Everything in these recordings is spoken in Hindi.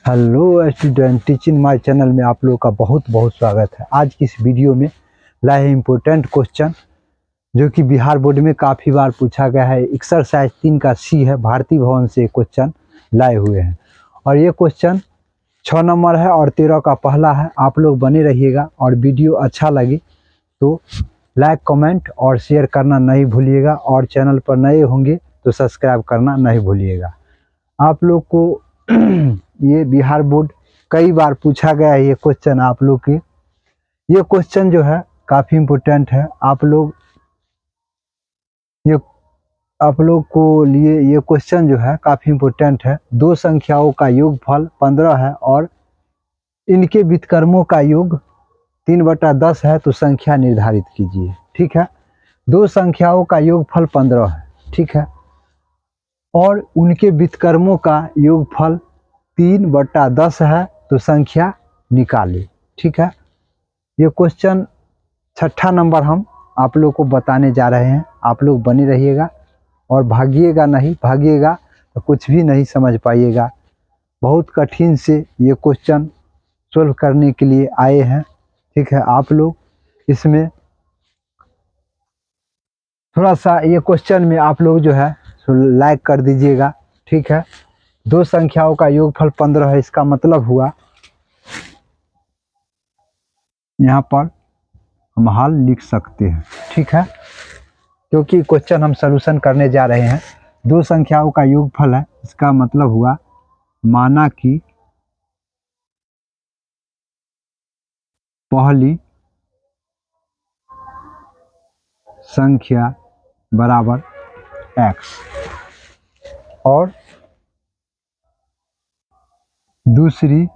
Hello student, teaching my channel में आप लोगों का बहुत बहुत स्वागत है। आज की इस वीडियो में लाए हैं इम्पोर्टेंट क्वेश्चन जो कि बिहार बोर्ड में काफ़ी बार पूछा गया है। एक्सरसाइज 3 का सी है, भारती भवन से क्वेश्चन लाए हुए हैं और ये क्वेश्चन 6 नंबर है और 13 का पहला है। आप लोग बने रहिएगा और वीडियो अच्छा लगे तो लाइक, कमेंट और शेयर करना नहीं भूलिएगा और चैनल पर नए होंगे तो सब्सक्राइब करना नहीं भूलिएगा। आप लोग को ये बिहार बोर्ड कई बार पूछा गया है ये क्वेश्चन आप लोग के। ये क्वेश्चन जो है काफ़ी इम्पोर्टेंट है। आप लोग को लिए ये क्वेश्चन जो है काफ़ी इम्पोर्टेंट है। दो संख्याओं का योगफल 15 है और इनके व्युत्क्रमों का योग 3/10 है, तो संख्या निर्धारित कीजिए। ठीक है, दो संख्याओं का योगफल 15 है, ठीक है, और उनके व्युत्क्रमों का योगफल 3/10 है, तो संख्या निकालिए। ठीक है, ये क्वेश्चन 6ठा नंबर हम आप लोग को बताने जा रहे हैं। आप लोग बने रहिएगा और भागिएगा नहीं, भागिएगा तो कुछ भी नहीं समझ पाइएगा। बहुत कठिन से ये क्वेश्चन सोल्व करने के लिए आए हैं। ठीक है, आप लोग इसमें थोड़ा सा ये क्वेश्चन में आप लोग जो है लाइक कर दीजिएगा। ठीक है, दो संख्याओं का योगफल 15 है, इसका मतलब हुआ यहाँ पर हम हल लिख सकते हैं। ठीक है, क्योंकि क्वेश्चन हम सॉल्यूशन करने जा रहे हैं। दो संख्याओं का योगफल है, इसका मतलब हुआ माना कि पहली संख्या बराबर x और दूसरी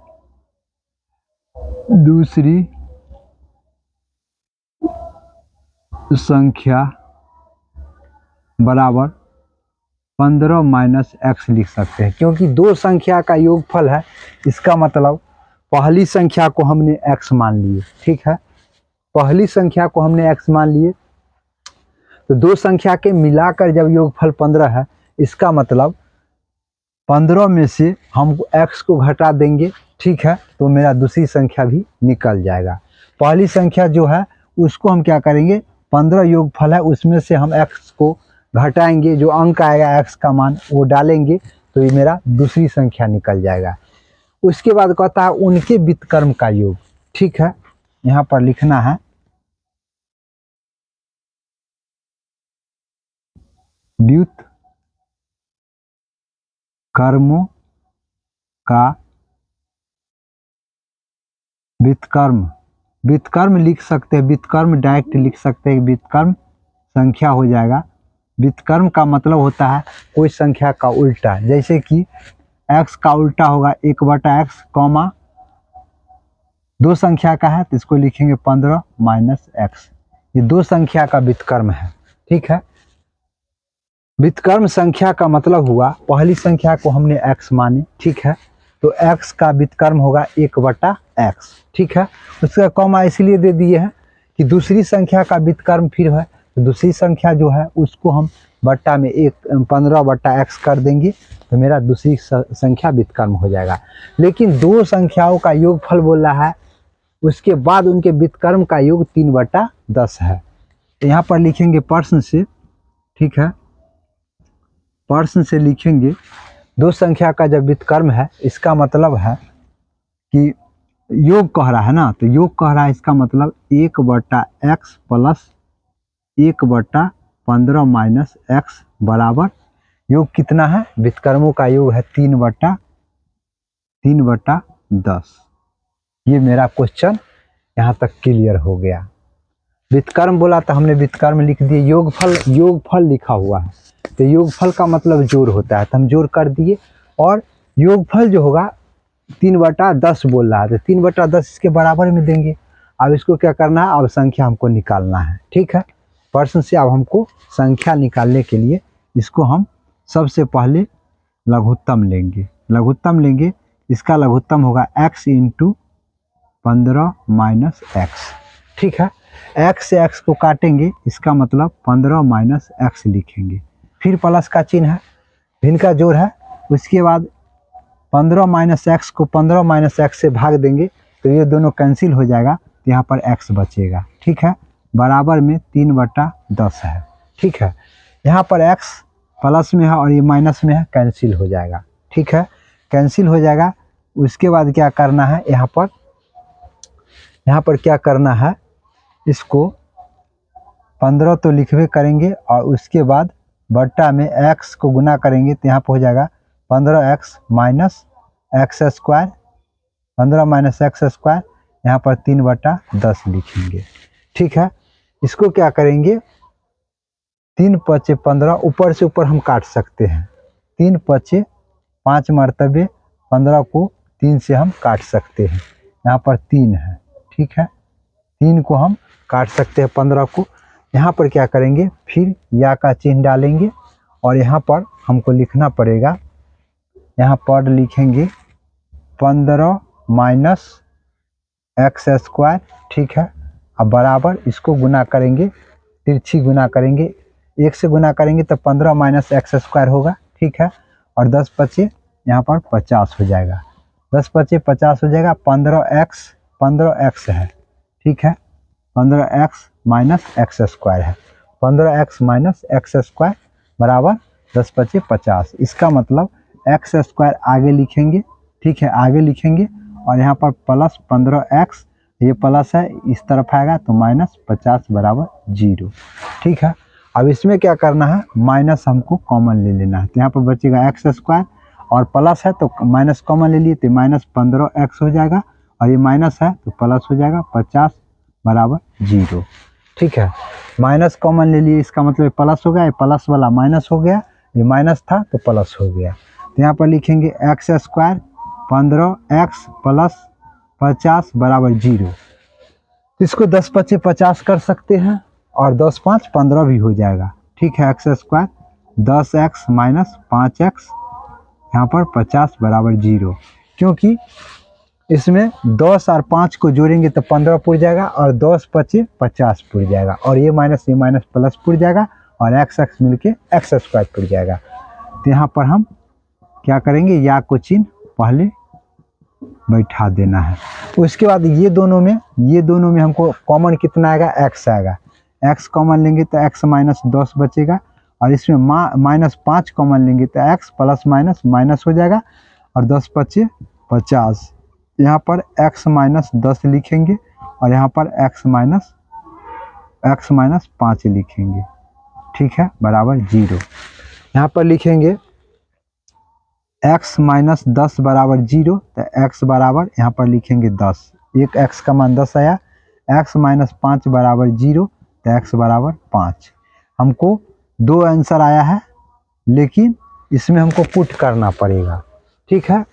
संख्या बराबर 15 - x लिख सकते हैं। क्योंकि दो संख्या का योगफल है, इसका मतलब पहली संख्या को हमने x मान लिए। ठीक है, पहली संख्या को हमने x मान लिए, तो दो संख्या के मिलाकर जब योगफल 15 है, इसका मतलब 15 में से हम x को घटा देंगे। ठीक है, तो मेरा दूसरी संख्या भी निकल जाएगा। पहली संख्या जो है उसको हम क्या करेंगे, 15 योगफल है उसमें से हम x को घटाएंगे, जो अंक आएगा x का मान वो डालेंगे, तो ये मेरा दूसरी संख्या निकल जाएगा। उसके बाद कहता है उनके व्युत्क्रम का योग। ठीक है, यहाँ पर लिखना है व्युत्क्रमों का व्युत्क्रम लिख सकते हैं, व्युत्क्रम डायरेक्ट लिख सकते हैं, व्युत्क्रम संख्या हो जाएगा। व्युत्क्रम का मतलब होता है कोई संख्या का उल्टा, जैसे कि x का उल्टा होगा 1/x, कॉमा दो संख्या का है तो इसको लिखेंगे 15 - x। ये दो संख्या का व्युत्क्रम है। ठीक है, व्युत्क्रम संख्या का मतलब हुआ पहली संख्या को हमने x माने। ठीक है, तो x का व्युत्क्रम होगा 1/x। ठीक है, उसका कॉमा इसलिए दे दिए हैं कि दूसरी संख्या का व्युत्क्रम फिर है, तो दूसरी संख्या जो है उसको हम बट्टा में 15/x कर देंगे, तो मेरा दूसरी संख्या व्युत्क्रम हो जाएगा। लेकिन दो संख्याओं का योगफल बोल रहा है, उसके बाद उनके व्युत्क्रम का योग 3/10 है। तो यहाँ पर लिखेंगे प्रश्न से। ठीक है, प्रश्न से लिखेंगे दो संख्या का जब व्युत्क्रम है, इसका मतलब है कि योग कह रहा है ना, तो योग कह रहा है, इसका मतलब 1/x प्लस 1/15 - x बराबर योग कितना है, व्युत्क्रमों का योग है 3/10। ये मेरा क्वेश्चन यहाँ तक क्लियर हो गया। व्युत्क्रम बोला तो हमने व्युत्क्रम लिख दिए, योगफल लिखा हुआ है, तो योगफल का मतलब जोड़ होता है, तो हम जोड़ कर दिए। और योगफल जो होगा 3/10 बोल रहा है, तो 3/10 इसके बराबर में देंगे। अब इसको क्या करना है, अब संख्या हमको निकालना है। ठीक है, प्रश्न से अब हमको संख्या निकालने के लिए इसको हम सबसे पहले लघुत्तम लेंगे। इसका लघुत्तम होगा x × 15 - x। ठीक है, x से x को काटेंगे, इसका मतलब 15 - x लिखेंगे। फिर प्लस का चिन्ह है, भिन्न का जोड़ है, उसके बाद 15 माइनस एक्स को 15 माइनस एक्स से भाग देंगे तो ये दोनों कैंसिल हो जाएगा, तो यहाँ पर एक्स बचेगा। ठीक है, बराबर में 3/10 है। ठीक है, यहाँ पर एक्स प्लस में है और ये माइनस में है, कैंसिल हो जाएगा। ठीक है, कैंसिल हो जाएगा। उसके बाद क्या करना है, यहाँ पर क्या करना है, इसको 15 तो लिखवे करेंगे और उसके बाद बट्टा में एक्स को गुना करेंगे तो यहाँ पर हो जाएगा 15x minus x square, 15 minus x square, यहाँ पर 3/10 लिखेंगे। ठीक है, इसको क्या करेंगे, 3 पचे 15, ऊपर से ऊपर हम काट सकते हैं। 3 पचे 5 मरतबे 15 को 3 से हम काट सकते हैं, यहाँ पर 3 है। ठीक है, 3 को हम काट सकते हैं 15 को। यहाँ पर क्या करेंगे, फिर या का चिन्ह डालेंगे और यहाँ पर हमको लिखना पड़ेगा, यहाँ पर लिखेंगे 15 माइनस एक्स स्क्वायर। ठीक है, अब बराबर इसको गुना करेंगे, तिरछी गुना करेंगे, 1 से गुना करेंगे तो 15 माइनस एक्स स्क्वायर होगा। ठीक है, और 10 पचे यहाँ पर 50 हो जाएगा, 10 पचे 50 हो जाएगा। 15x है। ठीक है, 15x माइनस एक्स स्क्वायर है, 15x माइनस एक्स स्क्वायर बराबर 10 पचे 50। इसका मतलब एक्स स्क्वायर आगे लिखेंगे। ठीक है, आगे लिखेंगे और यहाँ पर प्लस 15x, ये प्लस है इस तरफ आएगा तो माइनस 50 बराबर 0। ठीक है, अब इसमें क्या करना है, माइनस हमको कॉमन ले लेना है, तो यहाँ पर बचेगा एक्स स्क्वायर और प्लस है तो माइनस कॉमन ले लिए तो माइनस 15x हो जाएगा और ये माइनस है तो प्लस हो जाएगा 50 बराबर 0। ठीक है, माइनस कॉमन ले लिए, इसका मतलब प्लस हो गया, ये प्लस वाला माइनस हो गया, ये माइनस था तो प्लस हो गया। तो यहाँ पर लिखेंगे एक्स स्क्वायर 15x प्लस 50 बराबर 0। इसको 10 पचे 50 कर सकते हैं और 10 5 15 भी हो जाएगा। ठीक है, x square 10x minus 5x यहाँ पर 50 बराबर 0, क्योंकि इसमें 10 और 5 को जोड़ेंगे तो 15 पुर जाएगा और 10 पचे 50 पुर जाएगा और ये माइनस प्लस पुर जाएगा और एक्स मिलके एक्स स्क्वायर पुर जाएगा। तो यहाँ पर हम क्या करेंगे, या को चिन्ह पहले बैठा देना है। उसके बाद ये दोनों में हमको कॉमन कितना आएगा, एक्स आएगा। एक्स कॉमन लेंगे तो एक्स माइनस 10 बचेगा और इसमें माइनस 5 कॉमन लेंगे तो एक्स प्लस माइनस हो जाएगा और 10 पचे 50। यहाँ पर x माइनस 10 लिखेंगे और यहाँ पर x माइनस 5 लिखेंगे। ठीक है, बराबर 0। यहाँ पर लिखेंगे x माइनस 10 बराबर 0, तो x बराबर यहाँ पर लिखेंगे 10, एक x का मान 10 आया, x माइनस 5 बराबर 0, तो x बराबर 5। हमको 2 आंसर आया है, लेकिन इसमें हमको पुट करना पड़ेगा। ठीक है,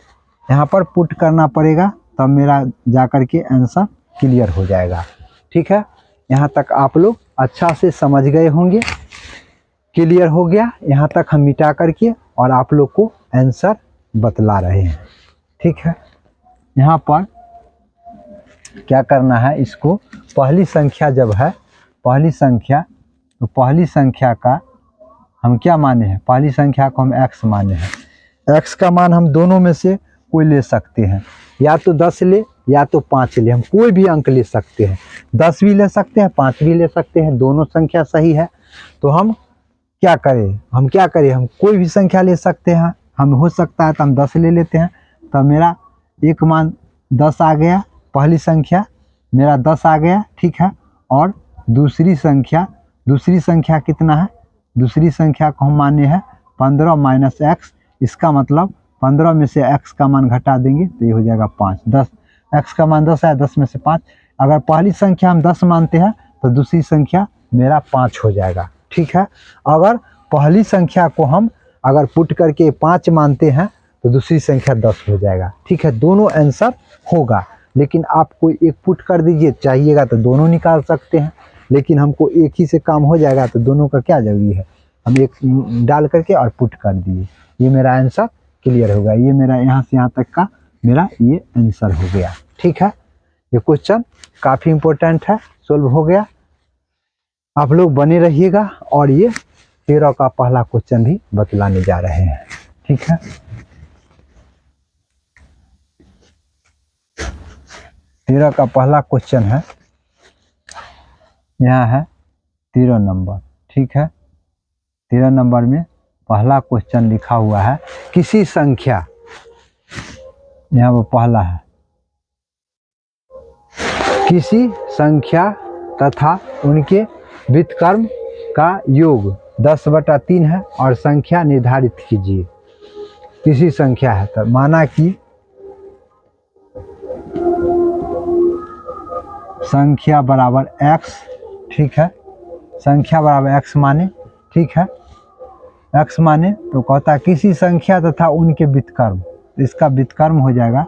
यहाँ पर पुट करना पड़ेगा तब मेरा जाकर के आंसर क्लियर हो जाएगा। ठीक है, यहाँ तक आप लोग अच्छा से समझ गए होंगे, क्लियर हो गया। यहाँ तक हम मिटा करके और आप लोग को आंसर बतला रहे हैं। ठीक है, यहाँ पर क्या करना है, इसको पहली संख्या जब है, पहली संख्या, तो पहली संख्या का हम क्या माने हैं, पहली संख्या को हम x माने हैं। x का मान हम दोनों में से कोई ले सकते हैं, या तो 10 ले या तो 5 ले, हम कोई भी अंक ले सकते हैं। 10 भी ले सकते हैं, 5 भी ले सकते हैं, दोनों संख्या सही है। तो हम क्या करें, हम कोई भी संख्या ले सकते हैं। हम हो सकता है तो हम 10 ले लेते हैं, तो मेरा एक मान 10 आ गया, पहली संख्या मेरा 10 आ गया। ठीक है, और दूसरी संख्या कितना है, दूसरी संख्या को हम माने हैं 15 माइनस एक्स। इसका मतलब 15 में से x का मान घटा देंगे तो ये हो जाएगा 5। 10 x का मान 10 है, 10 में से 5। अगर पहली संख्या हम 10 मानते हैं तो दूसरी संख्या मेरा 5 हो जाएगा। ठीक है, अगर पहली संख्या को हम अगर पुट करके 5 मानते हैं तो दूसरी संख्या 10 हो जाएगा। ठीक है, दोनों आंसर होगा, लेकिन आप कोई एक पुट कर दीजिए, चाहिएगा तो दोनों निकाल सकते हैं, लेकिन हमको एक ही से काम हो जाएगा तो दोनों का क्या जरूरी है, हम एक डाल करके और पुट कर दिए, ये मेरा आंसर क्लियर होगा। ये मेरा यहाँ से यहाँ तक का मेरा ये आंसर हो गया। ठीक है, ये क्वेश्चन काफ़ी इम्पोर्टेंट है, सोल्व हो गया। आप लोग बने रहिएगा और ये 13 का पहला क्वेश्चन भी बतलाने जा रहे हैं। ठीक है। 13 का पहला क्वेश्चन है, यहाँ है 13 नंबर, ठीक है। 13 नंबर में पहला क्वेश्चन लिखा हुआ है, किसी संख्या, यहाँ पर पहला है, किसी संख्या तथा उनके व्युत्क्रम का योग 10/3 है और संख्या निर्धारित कीजिए। किसी संख्या है, तो माना कि संख्या बराबर x, ठीक है, संख्या बराबर x माने, ठीक है, x माने तो कहता है किसी संख्या तथा उनके व्युत्क्रम, इसका व्युत्क्रम हो जाएगा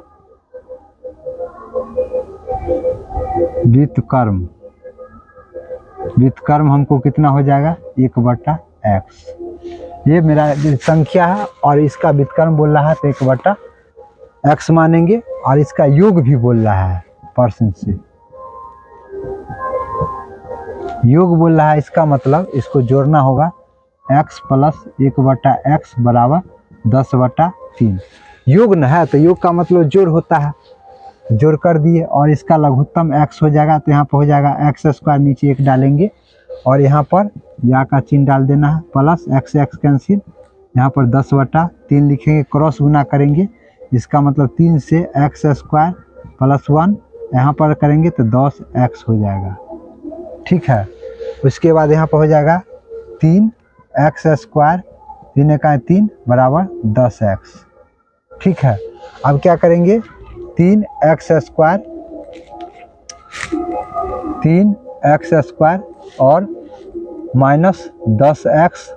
व्युत्क्रम, व्युत्क्रम हमको कितना हो जाएगा 1/x। ये मेरा संख्या है और इसका व्युत्क्रम बोल रहा है तो 1/x मानेंगे, और इसका योग भी बोल रहा है परसेंट से, योग बोल रहा है, इसका मतलब इसको जोड़ना होगा x प्लस 1/x बराबर 10/3। योग न है तो योग का मतलब जोड़ होता है, जोड़ कर दिए और इसका लघुत्तम x हो जाएगा, तो यहाँ पर हो जाएगा x², नीचे 1 डालेंगे और यहाँ पर या का चिन्ह डाल देना है, प्लस x कैंसिल, यहाँ पर 10/3 लिखेंगे, क्रॉस गुना करेंगे, इसका मतलब 3 से x² + 1 यहाँ पर करेंगे तो 10x हो जाएगा, ठीक है। उसके बाद यहाँ पर हो जाएगा 3x² 3 का 3 बराबर 10x, ठीक है। अब क्या करेंगे 3x² और माइनस 10x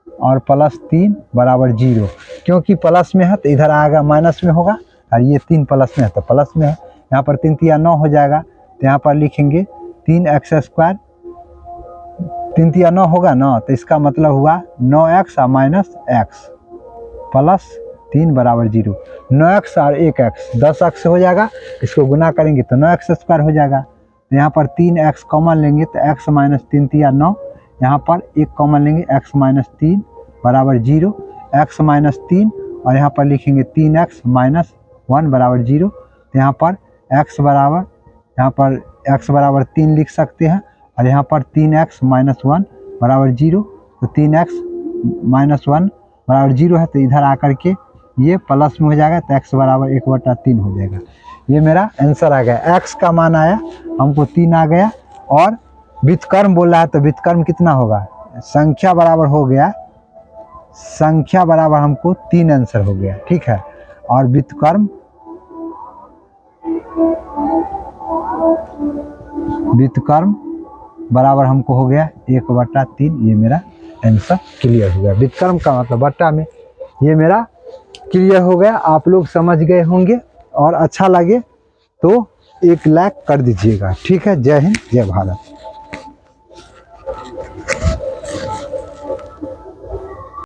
और प्लस 3 बराबर 0, क्योंकि प्लस में है तो इधर आएगा माइनस में होगा, और ये 3 प्लस में है तो प्लस में है, यहाँ पर 3 × 9 हो जाएगा, तो यहाँ पर लिखेंगे 3x², 3 × 9 होगा ना, तो इसका मतलब हुआ 9x और माइनस x प्लस 3 बराबर 0, 9x और 1x 10x हो जाएगा, इसको गुना करेंगे तो 9x² हो जाएगा, तो यहाँ पर 3x कॉमन लेंगे तो x - 3 × 9, यहाँ पर 1 कॉमन लेंगे x - 3 बराबर 0, x - 3 और यहाँ पर लिखेंगे 3x - 1 बराबर 0, तो यहाँ पर x बराबर 3 लिख सकते हैं, और यहाँ पर 3x - 1 बराबर 0, तो 3x - 1 बराबर 0 है, तो इधर आकर के ये प्लस में हो जाएगा, तो x बराबर 1/3 हो जाएगा। ये मेरा आंसर आ गया, x का मान आया हमको 3 आ गया, और व्युत्क्रम बोल रहा है तो व्युत्क्रम कितना होगा, संख्या बराबर हो गया, संख्या बराबर हमको 3 आंसर हो गया, ठीक है, और व्युत्क्रम बराबर हमको हो गया 1/3। ये मेरा आंसर क्लियर हो गया, व्युत्क्रम का मतलब बट्टा में, ये मेरा क्लियर हो गया। आप लोग समझ गए होंगे, और अच्छा लगे तो एक लाइक कर दीजिएगा, ठीक है। जय हिंद, जय भारत।